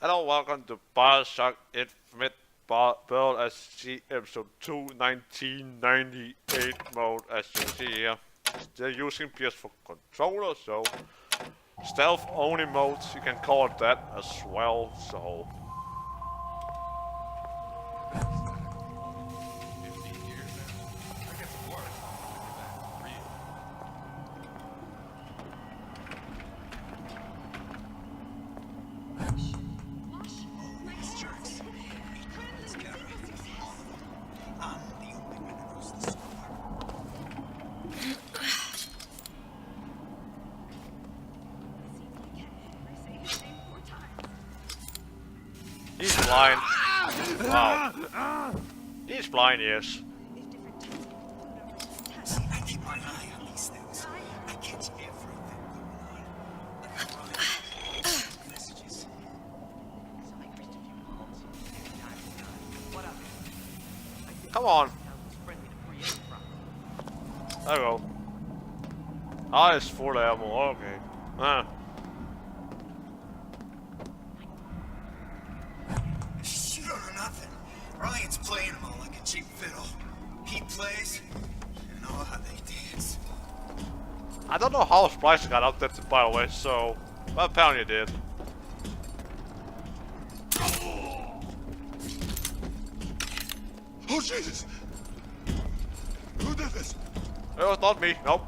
Hello, welcome to Bioshock Infinite World as see episode 2, 1998 mode, as you see here. They're using PS4 controller, so stealth only modes, you can call it that as well, so. 15 years now? I guess it works. Real. He's blind. Wow. He's blind, yes. I keep my eye on these things. I catch everything going on. Messages. Come on. There we go. Ah, it's full ammo, okay. Shoot or nothing. Ryan's playing them all like a cheap fiddle. He plays, and oh, how they dance. I don't know how Splicer got up there, by the way, so. Well, apparently it did. Oh, Jesus! Who did this? It was not me, nope.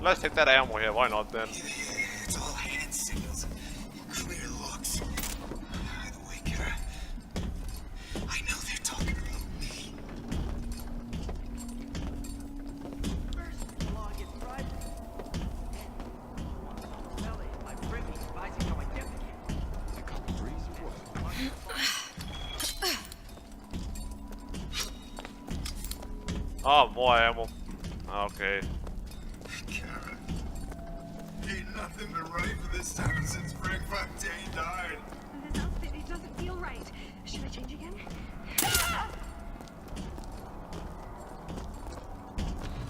Let's take that ammo here, why not then? It's all hand signals. Clear looks. By the way, Kara, I know they're talking about me. Oh, more ammo. Okay. Kara, ain't nothing been right for this town since Frank Fontaine died. This outfit, it doesn't feel right. Should I change again?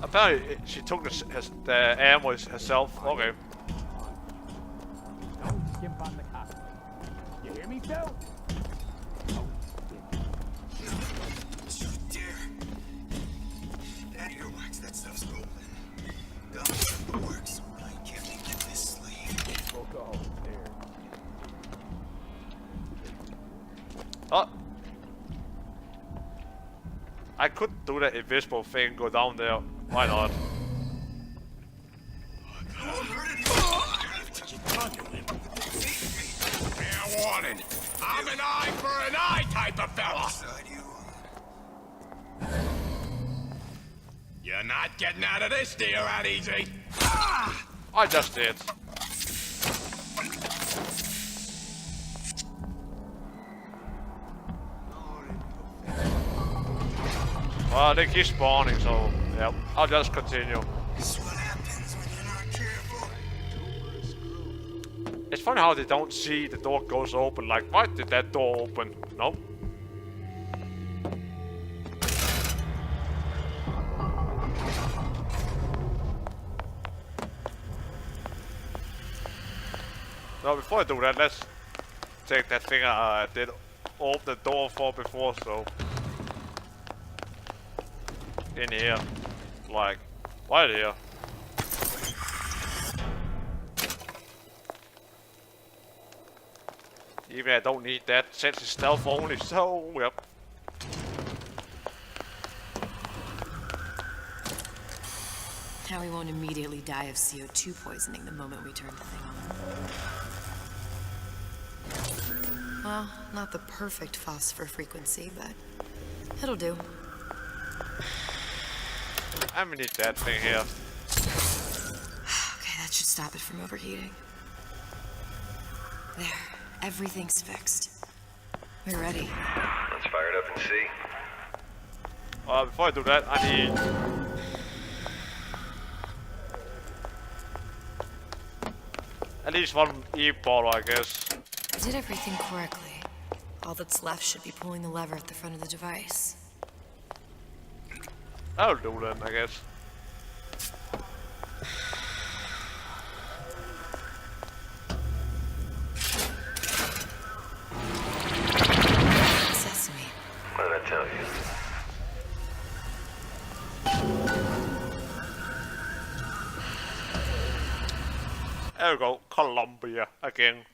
Apparently, she took the ammo herself. Okay. Don't skimp on the cops. You hear me, Phil? You dare. That earwax, that stuff's golden. Dumb works. I can't make this slave. We'll go there. Oh. I could do that invisible thing, go down there. Why not? Fair warning. I'm an eye for an eye type of fella. You're not getting out of this deal that easy. I just did. Well, they keep spawning, so yeah, I'll just continue. This is what happens when you're not careful. It's funny how they don't see the door goes open. Like, why did that door open? Nope. No, before I do that, let's take that thing I did open the door for before, so. In here. Like, right here. Even I don't need that since it's stealth only, so yep. Now we won't immediately die of CO2 poisoning the moment we turn the thing on. Well, not the perfect phosphor frequency, but it'll do. I need that thing here. Okay, that should stop it from overheating. There, everything's fixed. We're ready. Let's fire it up and see. Before I do that, I need... at least one e-bottle, I guess. Did everything correctly. All that's left should be pulling the lever at the front of the device. That'll do then, I guess. There we go, Colombia again.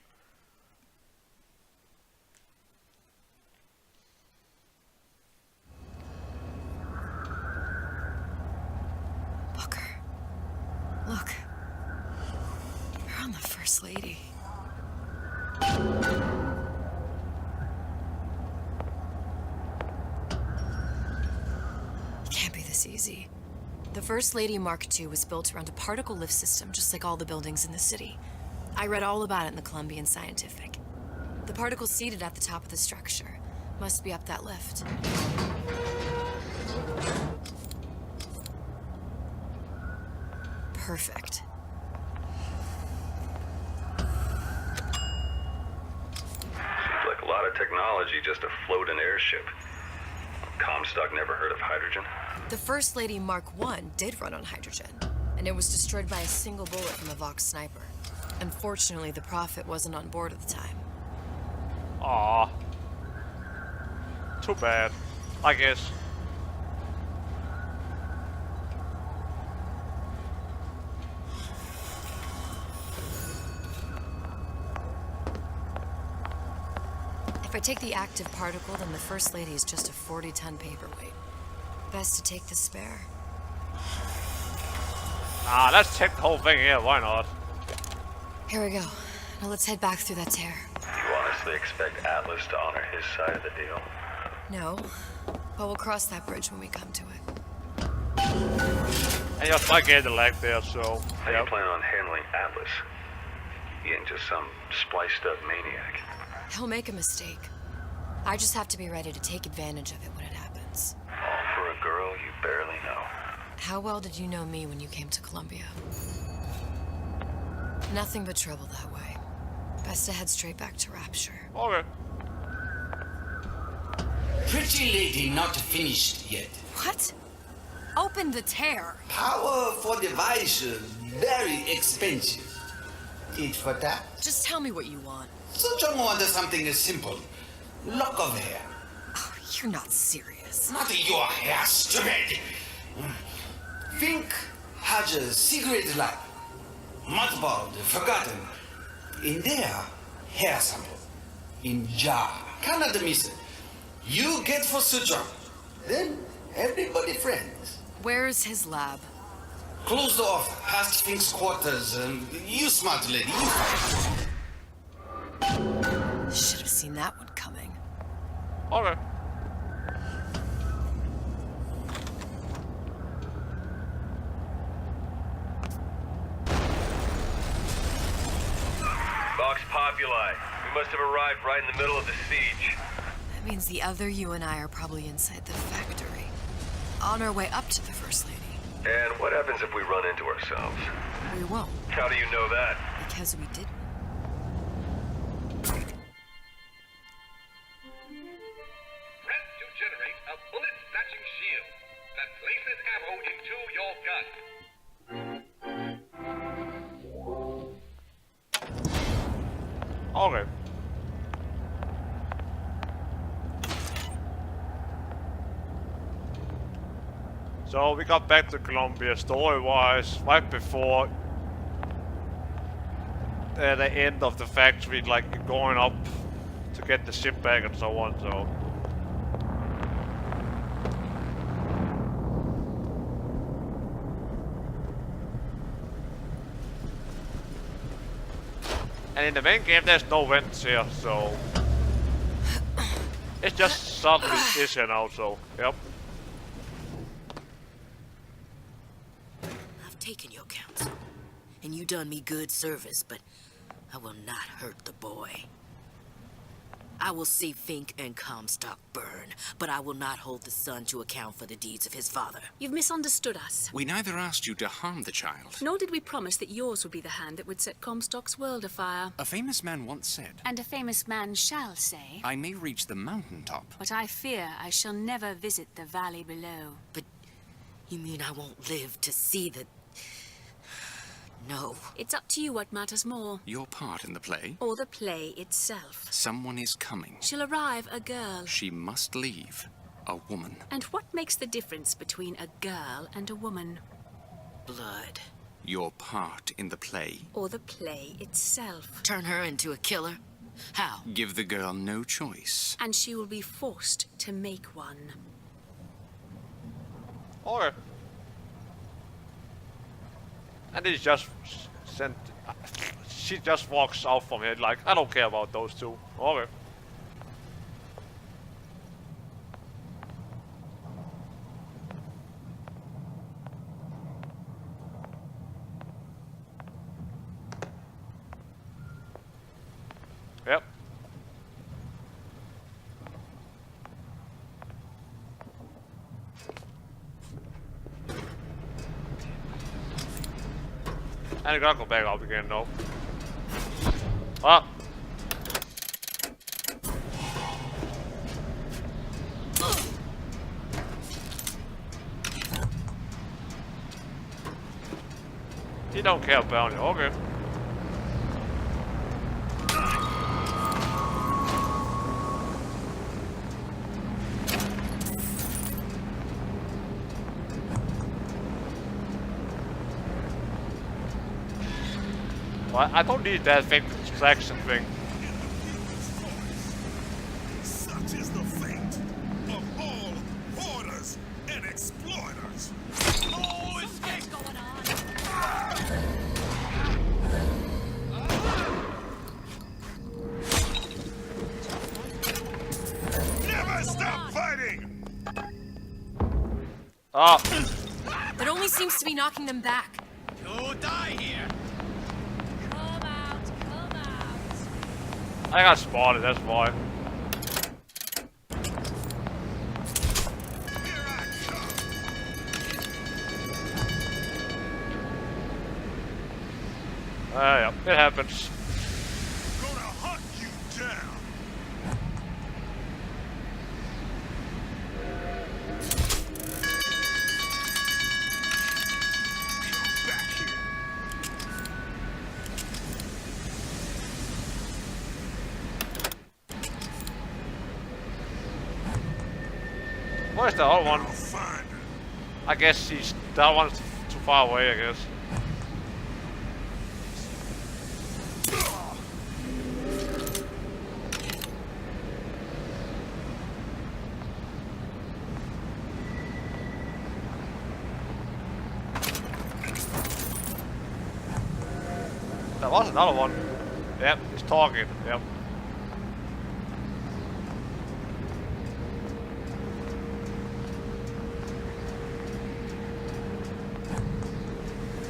Booker. Look. You're on the First Lady. It can't be this easy. The First Lady Mark II was built around a particle lift system, just like all the buildings in the city. I read all about it in the Columbian Scientific. The particles seated at the top of the structure must be up that lift. Perfect. Seems like a lot of technology just to float an airship. Comstock never heard of hydrogen. The First Lady Mark I did run on hydrogen, and it was destroyed by a single bullet from a Vox sniper. Unfortunately, the Prophet wasn't on board at the time. Aw. Too bad, I guess. If I take the active particle, then the First Lady is just a 40-ton paperweight. Best to take the spare. Let's take the whole thing here, why not? Here we go. Now let's head back through that tear. You honestly expect Atlas to honor his side of the deal? No, but we'll cross that bridge when we come to it. And just like the leg there, so. How you plan on handling Atlas? He ain't just some spliced up maniac. He'll make a mistake. I just have to be ready to take advantage of it when it happens. All for a girl you barely know. How well did you know me when you came to Columbia? Nothing but trouble that way. Best to head straight back to Rapture. Okay. Pretty lady not finished yet. What? Open the tear. Power for device very expensive. Tit for tat. Just tell me what you want. Such a wonder something simple. Lock of hair. Oh, you're not serious. Not your hair, stupid. Think has a secret lab. Mothballed, forgotten. In there, hair sample. In jar. Cannot miss it. You get for suture. Then everybody friends. Where's his lab? Closed off, past Fink's quarters. You smart lady, you fight. Should have seen that one coming. Okay. Vox Populi. We must have arrived right in the middle of the siege. That means the other you and I are probably inside the factory. On our way up to the First Lady. And what happens if we run into ourselves? We won't, How do you know that? because we didn't. Press to generate a bullet-snatching shield that places ammo into your gun. Okay. So we got back to Colombia story-wise right before the end of the factory, like going up to get the ship back and so on. So and in the main game there's no vents here, so it's just suddenly is here now. So yep. I've taken your counsel, and you done me good service, but I will not hurt the boy. I will see Fink and Comstock burn, but I will not hold the son to account for the deeds of his father. You've misunderstood us. We neither asked you to harm the child. Nor did we promise that yours would be the hand that would set Comstock's world afire. A famous man once said, And a famous man shall say, I may reach the mountaintop. but I fear I shall never visit the valley below. But you mean I won't live to see the... No. It's up to you what matters more. Your part in the play? Or the play itself. Someone is coming. She'll arrive a girl. She must leave. A woman. And what makes the difference between a girl and a woman? Blood. Your part in the play? Or the play itself. Turn her into a killer? How? Give the girl no choice. And she will be forced to make one. Okay. And he just sent. She just walks out from here like, I don't care about those two. Okay. Yep. And I gotta go back up again, no. Ah! He don't care about it, okay. Well, I don't need that thing distraction thing. Such is the fate of all hoarders and exploiters. Oh, escape going on. Never stop fighting. Ah! That only seems to be knocking them back. You die here. I got spotted, that's why. Yeah, it happens. Gonna hunt you down. Back here. Where's the other one? I'll find her. I guess that one's too far away, I guess. There was another one. Yep, he's talking. Yep.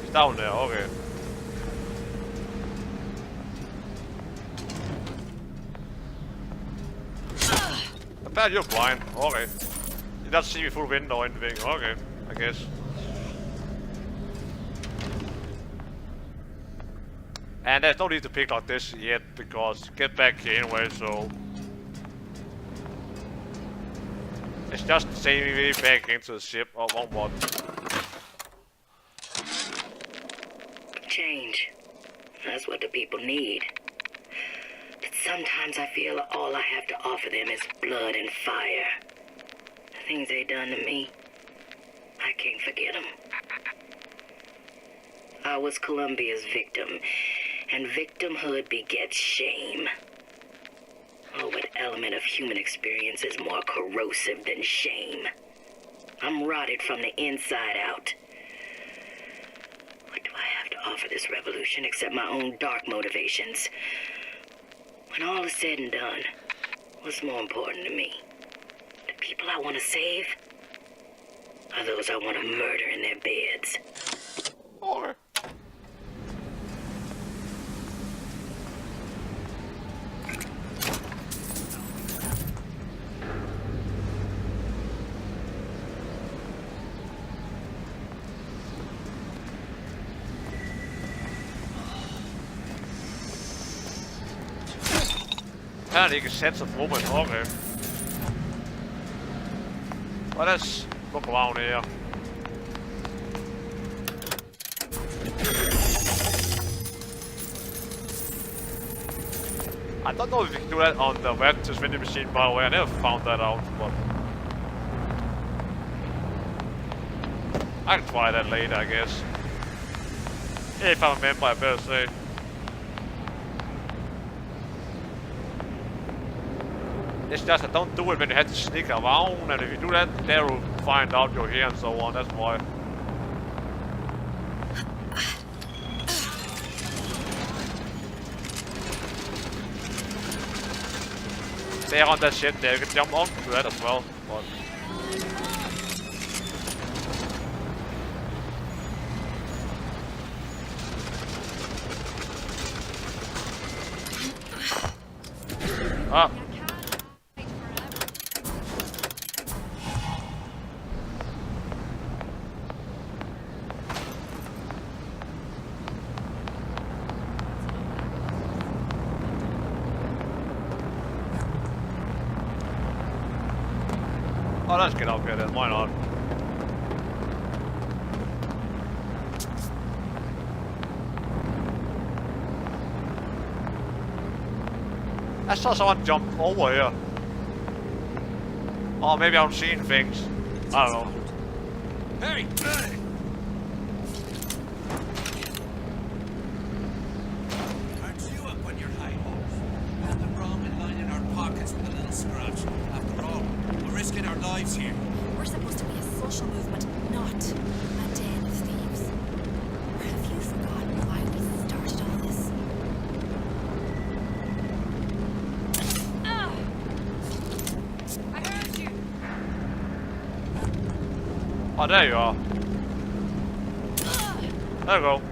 He's down there, okay. I bet you're blind. Okay. You don't see me through the window or anything. Okay, I guess. And there's no need to pick like this yet, because get back here anyway, so... It's just saving me back into the ship or one more. Change. That's what the people need. But sometimes I feel all I have to offer them is blood and fire. The things they done to me, I can't forget them. I was Columbia's victim, and victimhood begets shame. Oh, what element of human experience is more corrosive than shame? I'm rotted from the inside out. What do I have to offer this revolution except my own dark motivations? When all is said and done, what's more important to me? The people I want to save? Or those I want to murder in their beds? Or... Apparently ikke sense of movement, okay. Well, let's look around here. I don't know if you can do that on the Vector's vending machine, by the way. I never found that out, but... I can try that later, I guess. If I remember, I better say. It's just that don't do it when you have to sneak around, and if you do that, they will find out you're here and so on, that's why. They're on that shit there, you can jump onto that as well, but... Ah! Oh, let's get up here then, why not? I saw someone jump over here. Oh, maybe I'm seeing things. I don't know. Hey! Hey! Aren't you up on your high horse? Nothing wrong with lining our pockets with a little scratch. After all, we're risking our lives here. We're supposed to be a social movement, not a den of thieves. Or have you forgotten why we started all this? I heard you. Oh, there you are. There you go.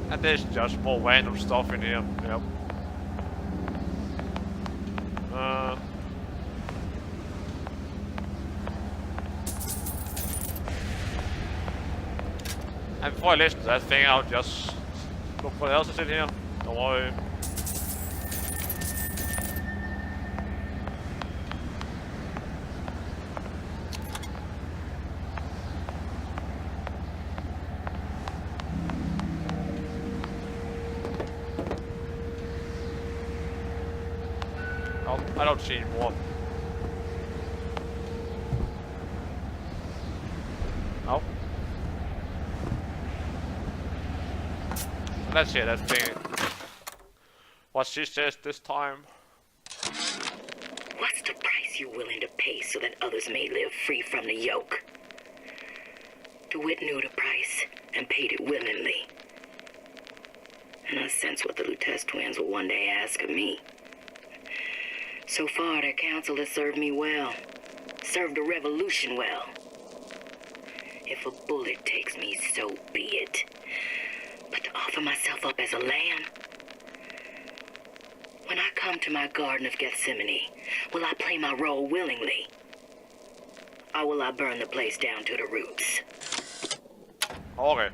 And there's just more random stuff in here. Yep. And before I listen to that thing, I'll just look what else is in here. Don't worry. Oh, I don't see any more. Oh. Let's hear that thing. What she says this time. What's the price you're willing to pay so that others may live free from the yoke? DeWitt knew the price and paid it willingly. And I sense what the Lutece twins will one day ask of me. So far, their counsel has served me well. Served the revolution well. If a bullet takes me, so be it. But to offer myself up as a lamb? When I come to my Garden of Gethsemane, will I play my role willingly? Or will I burn the place down to the roots? Okay.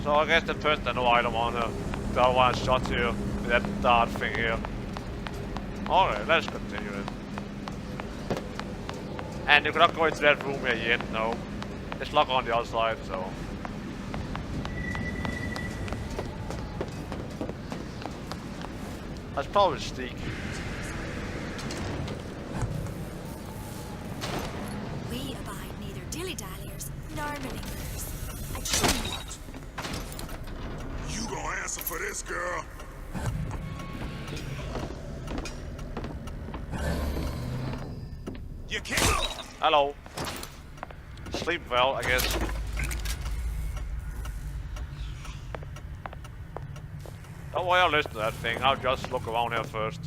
So I guess the put no item on her. The other one shot here. That dart thing here. Alright, let's continue it. And you cannot go into that room here yet, no. It's locked on the other side, so. That's probably sneak. We abide neither dilly-dalliers nor malingerers. I truly want. You gonna answer for this, girl? You can't. Hello. Sleep well, I guess. Don't worry, I'll listen to that thing. I'll just look around here first.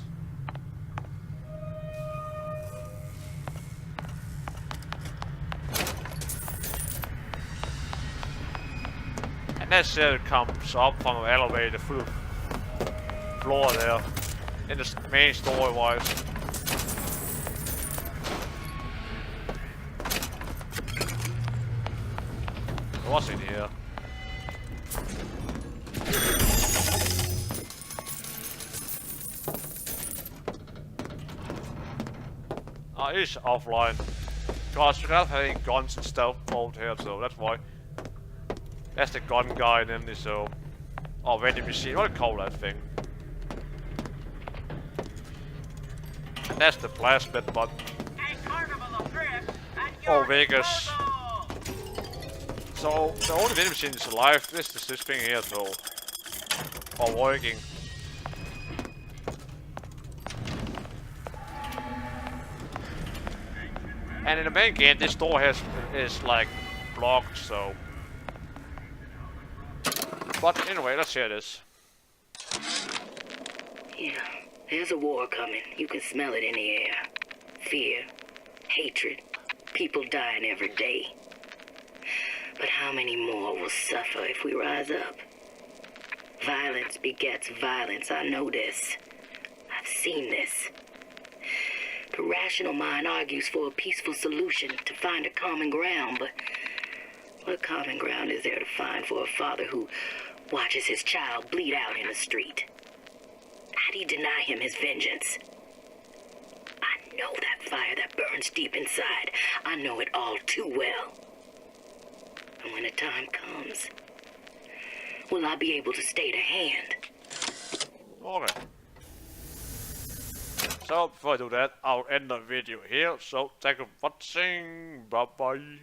And that shit comes up from an elevator through the floor there. In the main story-wise. was in here. It's offline. Because you have having guns and stealth mode here, so that's why. That's the gun guy in this, so. Or vending machine, what do you call that thing? And that's the blast bit button. Oh, Vegas. So, the only vending machine is alive. This is this thing here, so. Or working. And in the main game, this door is like blocked, so. But anyway, let's hear this. Yeah, there's a war coming. You can smell it in the air. Fear, hatred, people dying every day. But how many more will suffer if we rise up? Violence begets violence. I know this. I've seen this. The rational mind argues for a peaceful solution to find a common ground, but what common ground is there to find for a father who watches his child bleed out in the street? How do you deny him his vengeance? I know that fire that burns deep inside. I know it all too well. And when the time comes, will I be able to stay to hand? Okay. So, before I do that, I'll end the video here. So, thank you for watching. Bye bye.